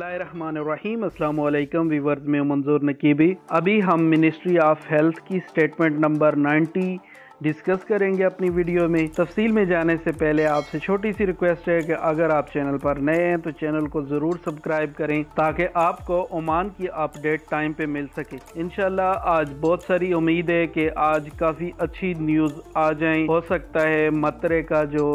बिस्मिल्लाहिर्रहमानिर्रहीम। अस्सलाम वालेकुम व्यूअर्स, में मंजूर नकीबी। अभी हम मिनिस्ट्री ऑफ हेल्थ की स्टेटमेंट नंबर 90 डिस्कस करेंगे अपनी वीडियो में। तफसील में जाने से पहले आपसे छोटी सी रिक्वेस्ट है कि अगर आप चैनल पर नए हैं तो चैनल को ज़रूर सब्सक्राइब करें ताकि आपको ओमान की अपडेट टाइम पे मिल सके। इंशाल्लाह आज बहुत सारी उम्मीद है कि आज काफ़ी अच्छी न्यूज़ आ जाएं। हो सकता है मतरे का जो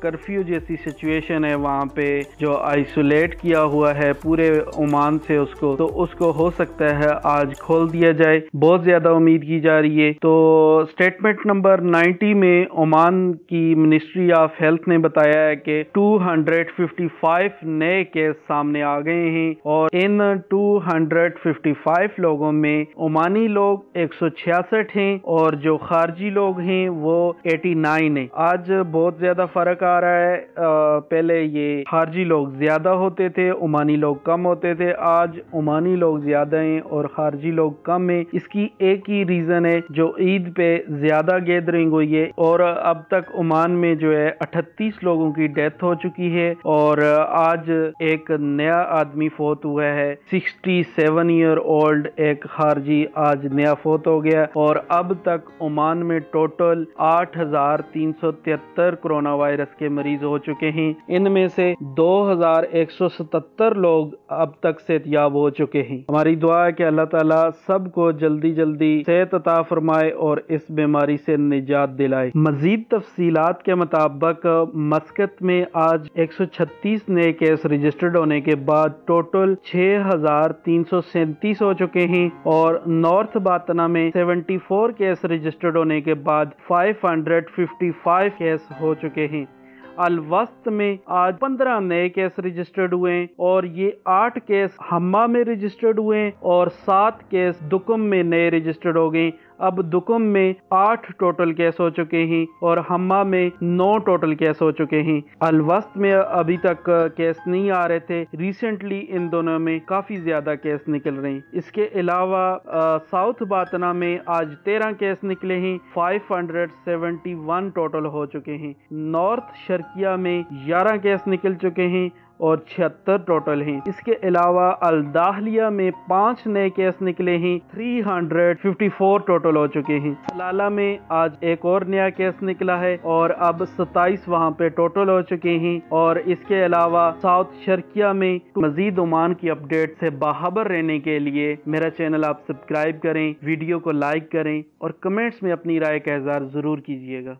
कर्फ्यू जैसी सिचुएशन है वहाँ पे जो आइसोलेट किया हुआ है पूरे ओमान से उसको हो सकता है आज खोल दिया जाए। बहुत ज़्यादा उम्मीद की जा रही है। तो स्टेटमेंट नंबर 90 में ओमान की मिनिस्ट्री ऑफ हेल्थ ने बताया है कि 255 नए केस सामने आ गए हैं और इन 255 लोगों में ओमानी लोग 166 हैं और जो खारजी लोग हैं वो 89 हैं। आज बहुत ज्यादा फर्क आ रहा है। पहले ये खारजी लोग ज्यादा होते थे, ओमानी लोग कम होते थे। आज ओमानी लोग ज्यादा हैं और खारजी लोग कम हैं। इसकी एक ही रीजन है, जो ईद पे ज्यादा गैदरिंग हुई है और अब तक ओमान में जो है 38 लोगों की डेथ हो चुकी है और आज एक नया आदमी फोत हुआ है। 67 ईयर ओल्ड एक खारजी आज नया फोत हो गया और अब तक ओमान में टोटल 8,373 कोरोना वायरस के मरीज हो चुके हैं। इनमें से 2,177 लोग अब तक सेहतयाब हो चुके हैं। हमारी दुआ है कि अल्लाह ताला सबको जल्दी जल्दी सेहत अता फरमाए और इस बीमारी से निजात दिलाए। मजीद तफसीलात के मुताबिक मस्कत में आज 136 नए केस रजिस्टर्ड होने के बाद टोटल 6,337 हो चुके हैं और नॉर्थ बातना में 74 केस रजिस्टर्ड होने के बाद 555 केस हो चुके हैं। अलवस्त में आज 15 नए केस रजिस्टर्ड हुए हैं और ये 8 केस हम्मा में रजिस्टर्ड हुए हैं और 7 केस दुकुम में नए रजिस्टर्ड हो गए। अब दुकुम में 8 टोटल केस हो चुके हैं और हम्मा में 9 टोटल केस हो चुके हैं। अलवस्त में अभी तक केस नहीं आ रहे थे। रिसेंटली इन दोनों में काफी ज्यादा केस निकल रहे हैं। इसके अलावा साउथ बातना में आज 13 केस निकले हैं। 571 टोटल हो चुके हैं। नॉर्थ शर्किया में 11 केस निकल चुके हैं और 76 टोटल हैं। इसके अलावा अल-दाहलिया में 5 नए केस निकले हैं। 354 टोटल हो चुके हैं। सलाला में आज एक और नया केस निकला है और अब 27 वहां पे टोटल हो चुके हैं। और इसके अलावा साउथ शर्किया में मजीद ओमान की अपडेट से बाखबर रहने के लिए मेरा चैनल आप सब्सक्राइब करें, वीडियो को लाइक करें और कमेंट्स में अपनी राय का इज़हार जरूर कीजिएगा।